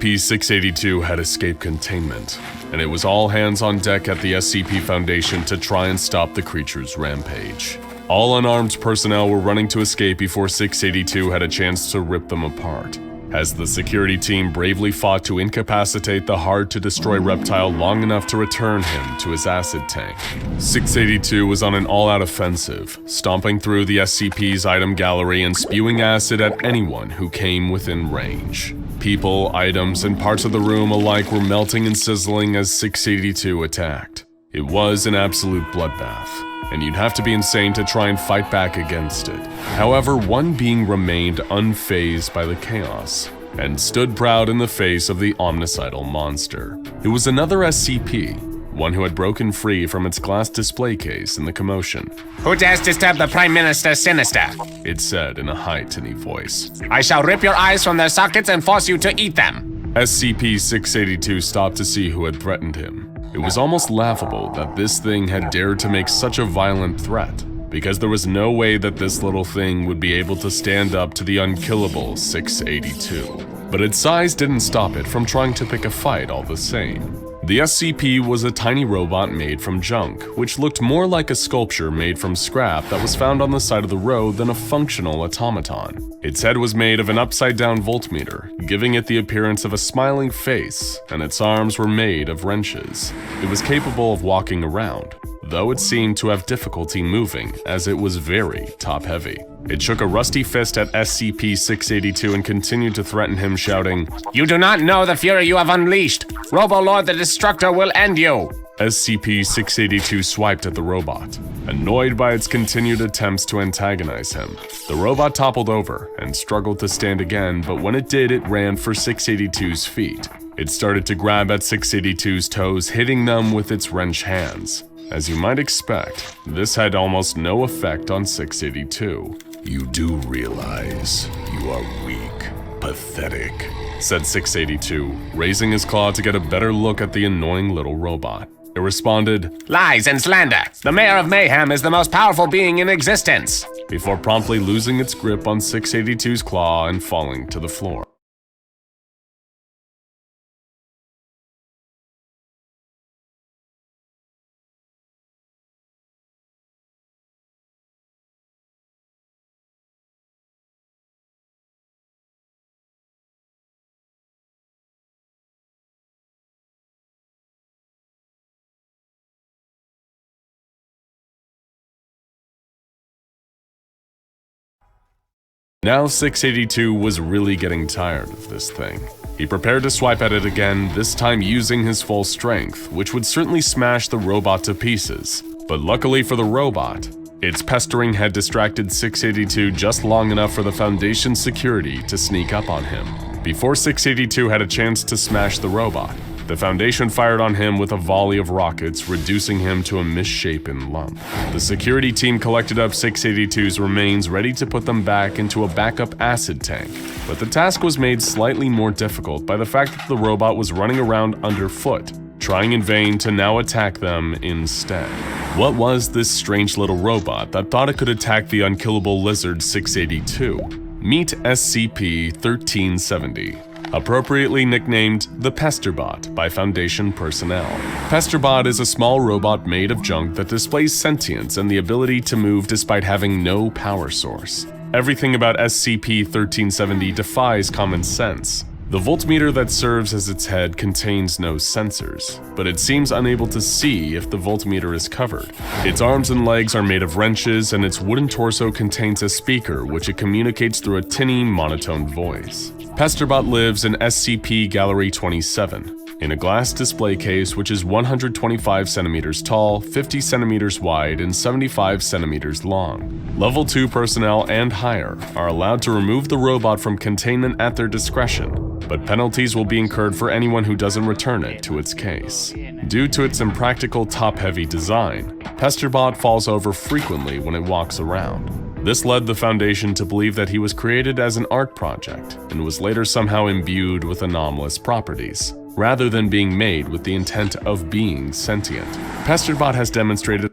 SCP-682 had escaped containment, and it was all hands on deck at the SCP Foundation to try and stop the creature's rampage. All unarmed personnel were running to escape before 682 had a chance to rip them apart, as the security team bravely fought to incapacitate the hard-to-destroy reptile long enough to return him to his acid tank. 682 was on an all-out offensive, stomping through the SCP's item gallery and spewing acid at anyone who came within range. People, items, and parts of the room alike were melting and sizzling as 682 attacked. It was an absolute bloodbath, and you'd have to be insane to try and fight back against it. However, one being remained unfazed by the chaos, and stood proud in the face of the omnicidal monster. It was another SCP, one who had broken free from its glass display case in the commotion. "Who dares disturb the Prime Minister Sinister?" it said in a high tinny voice. "I shall rip your eyes from their sockets and force you to eat them." SCP-682 stopped to see who had threatened him. It was almost laughable that this thing had dared to make such a violent threat, because there was no way that this little thing would be able to stand up to the unkillable 682. But its size didn't stop it from trying to pick a fight all the same. The SCP was a tiny robot made from junk, which looked more like a sculpture made from scrap that was found on the side of the road than a functional automaton. Its head was made of an upside-down voltmeter, giving it the appearance of a smiling face, and its arms were made of wrenches. It was capable of walking around, though it seemed to have difficulty moving as it was very top-heavy. It shook a rusty fist at SCP-682 and continued to threaten him, shouting, "You do not know the fury you have unleashed! Robo-Lord the Destructor will end you!" SCP-682 swiped at the robot, annoyed by its continued attempts to antagonize him. The robot toppled over and struggled to stand again, but when it did, it ran for 682's feet. It started to grab at 682's toes, hitting them with its wrench hands. As you might expect, this had almost no effect on 682. "You do realize you are weak, pathetic," said 682, raising his claw to get a better look at the annoying little robot. It responded, "Lies and slander! The Mayor of Mayhem is the most powerful being in existence!" before promptly losing its grip on 682's claw and falling to the floor. Now 682 was really getting tired of this thing. He prepared to swipe at it again, this time using his full strength, which would certainly smash the robot to pieces. But luckily for the robot, its pestering had distracted 682 just long enough for the Foundation's security to sneak up on him. Before 682 had a chance to smash the robot, the Foundation fired on him with a volley of rockets, reducing him to a misshapen lump. The security team collected up 682's remains, ready to put them back into a backup acid tank. But the task was made slightly more difficult by the fact that the robot was running around underfoot, trying in vain to now attack them instead. What was this strange little robot that thought it could attack the unkillable lizard 682? Meet SCP-1370. Appropriately nicknamed the Pesterbot by Foundation personnel. Pesterbot is a small robot made of junk that displays sentience and the ability to move despite having no power source. Everything about SCP-1370 defies common sense. The voltmeter that serves as its head contains no sensors, but it seems unable to see if the voltmeter is covered. Its arms and legs are made of wrenches, and its wooden torso contains a speaker which it communicates through a tinny, monotone voice. Pesterbot lives in SCP Gallery 27, in a glass display case which is 125 centimeters tall, 50 centimeters wide, and 75 centimeters long. Level 2 personnel and higher are allowed to remove the robot from containment at their discretion, but penalties will be incurred for anyone who doesn't return it to its case. Due to its impractical top-heavy design, Pesterbot falls over frequently when it walks around. This led the Foundation to believe that he was created as an art project and was later somehow imbued with anomalous properties, rather than being made with the intent of being sentient. Pesterbot has demonstrated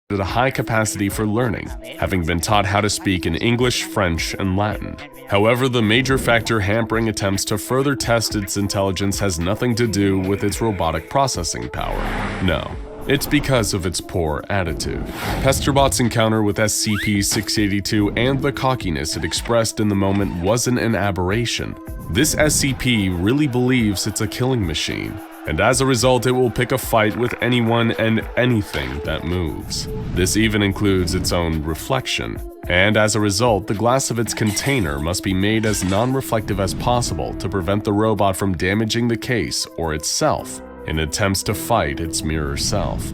a high capacity for learning, having been taught how to speak in English, French, and Latin. However, the major factor hampering attempts to further test its intelligence has nothing to do with its robotic processing power. No, it's because of its poor attitude. Pesterbot's encounter with SCP-682 and the cockiness it expressed in the moment wasn't an aberration. This SCP really believes it's a killing machine, and as a result it will pick a fight with anyone and anything that moves. This even includes its own reflection, and as a result the glass of its container must be made as non-reflective as possible to prevent the robot from damaging the case or itself in attempts to fight its mirror self.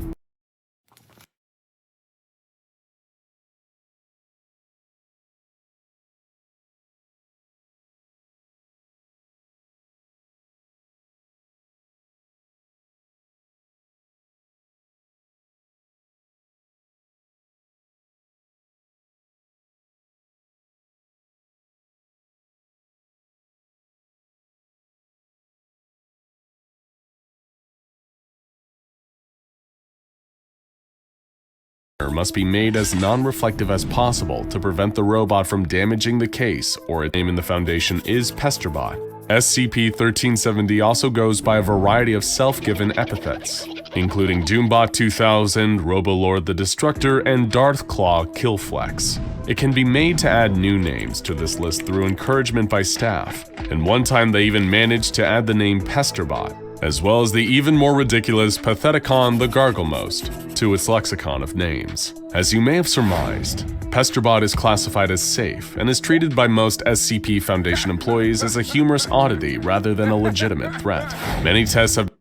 Must be made as non-reflective as possible to prevent the robot from damaging the case, or its name in the Foundation is Pesterbot. SCP-1370 also goes by a variety of self-given epithets, including Doombot 2000, Robolord the Destructor, and Darth Claw Killflex. It can be made to add new names to this list through encouragement by staff, and one time they even managed to add the name Pesterbot, as well as the even more ridiculous Patheticon the Garglemost, to its lexicon of names. As you may have surmised, Pesterbot is classified as safe and is treated by most SCP Foundation employees as a humorous oddity rather than a legitimate threat. Many tests have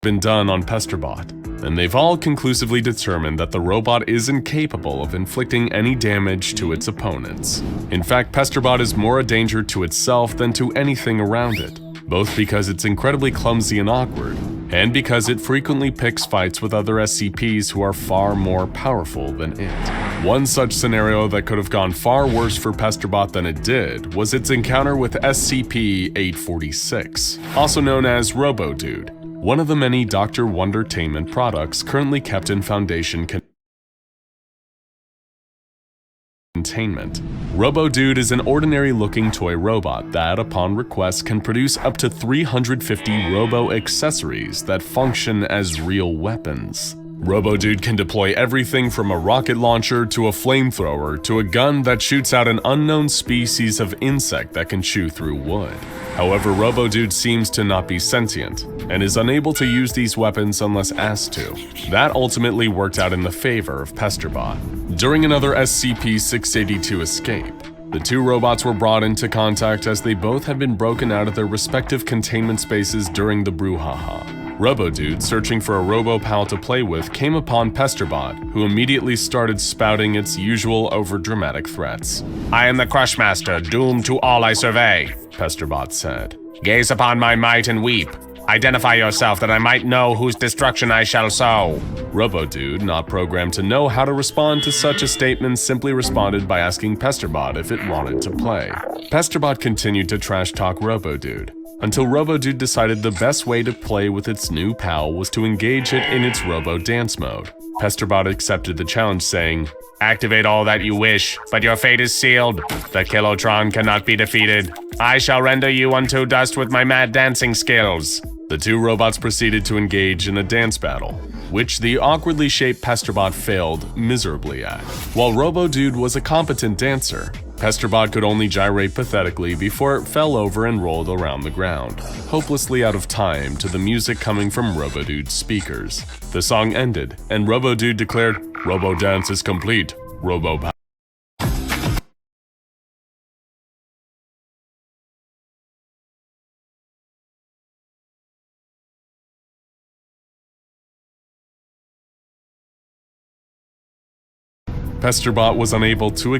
been done on Pesterbot, and they've all conclusively determined that the robot is incapable of inflicting any damage to its opponents. In fact, Pesterbot is more a danger to itself than to anything around it, both because it's incredibly clumsy and awkward, and because it frequently picks fights with other SCPs who are far more powerful than it. One such scenario that could have gone far worse for Pesterbot than it did was its encounter with SCP-846, also known as Robo-Dude, one of the many Dr. Wondertainment products currently kept in Foundation containment. Robo-Dude is an ordinary-looking toy robot that, upon request, can produce up to 350 robo-accessories that function as real weapons. Robo-Dude can deploy everything from a rocket launcher to a flamethrower to a gun that shoots out an unknown species of insect that can chew through wood. However, Robo-Dude seems to not be sentient, and is unable to use these weapons unless asked to. That ultimately worked out in the favor of Pesterbot. During another SCP-682 escape, the two robots were brought into contact as they both had been broken out of their respective containment spaces during the brouhaha. Robo-Dude, searching for a robo-pal to play with, came upon Pesterbot, who immediately started spouting its usual overdramatic threats. I am the Crushmaster, doomed to all I survey, Pesterbot said. Gaze upon my might and weep. Identify yourself that I might know whose destruction I shall sow. Robo-Dude, not programmed to know how to respond to such a statement, simply responded by asking Pesterbot if it wanted to play. Pesterbot continued to trash-talk Robo-Dude, until Robo-Dude decided the best way to play with its new pal was to engage it in its robo-dance mode. Pesterbot accepted the challenge, saying, "Activate all that you wish, but your fate is sealed. The Kilotron cannot be defeated. I shall render you unto dust with my mad dancing skills." The two robots proceeded to engage in a dance battle, which the awkwardly shaped Pesterbot failed miserably at. While Robo-Dude was a competent dancer, Pesterbot could only gyrate pathetically before it fell over and rolled around the ground, hopelessly out of time to the music coming from Robo-Dude's speakers. The song ended, and Robo-Dude declared, "Robo-dance is complete. Robo-power." Pesterbot was unable to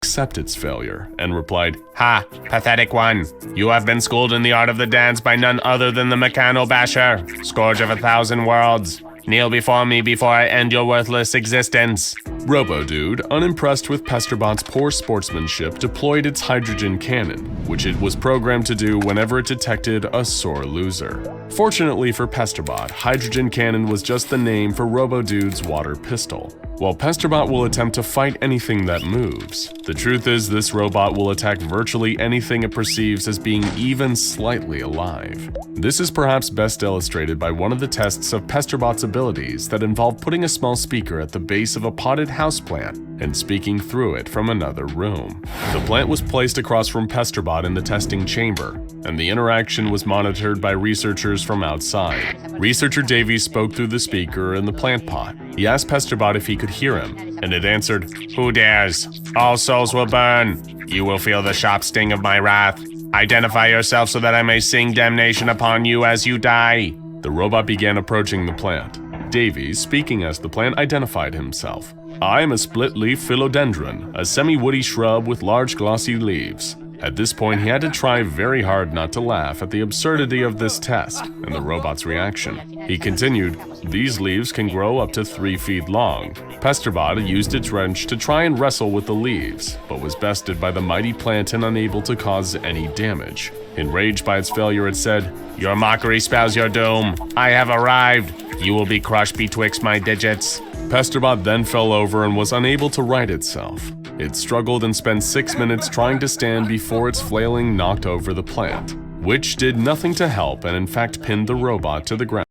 accept its failure and replied, "Ha, pathetic one. You have been schooled in the art of the dance by none other than the Meccano Basher, scourge of 1,000 worlds. Kneel before me before I end your worthless existence." Robo-Dude, unimpressed with Pesterbot's poor sportsmanship, deployed its hydrogen cannon, which it was programmed to do whenever it detected a sore loser. Fortunately for Pesterbot, hydrogen cannon was just the name for Robo-Dude's water pistol. While Pesterbot will attempt to fight anything that moves, the truth is this robot will attack virtually anything it perceives as being even slightly alive. This is perhaps best illustrated by one of the tests of Pesterbot's abilities that involve putting a small speaker at the base of a potted houseplant and speaking through it from another room. The plant was placed across from Pesterbot in the testing chamber, and the interaction was monitored by researchers from outside. Researcher Davies spoke through the speaker in the plant pot. He asked Pesterbot if he could hear him, and it answered, "Who dares? All souls will burn. You will feel the sharp sting of my wrath. Identify yourself so that I may sing damnation upon you as you die." The robot began approaching the plant. Davies, speaking as the plant, identified himself. "I am a split-leaf philodendron, a semi-woody shrub with large glossy leaves." At this point, he had to try very hard not to laugh at the absurdity of this test and the robot's reaction. He continued, "These leaves can grow up to 3 feet long." Pesterbot used its wrench to try and wrestle with the leaves, but was bested by the mighty plant and unable to cause any damage. Enraged by its failure, it said, "Your mockery spells your doom. I have arrived. You will be crushed betwixt my digits." Pesterbot then fell over and was unable to right itself. It struggled and spent 6 minutes trying to stand before its flailing knocked over the plant, which did nothing to help and in fact pinned the robot to the ground.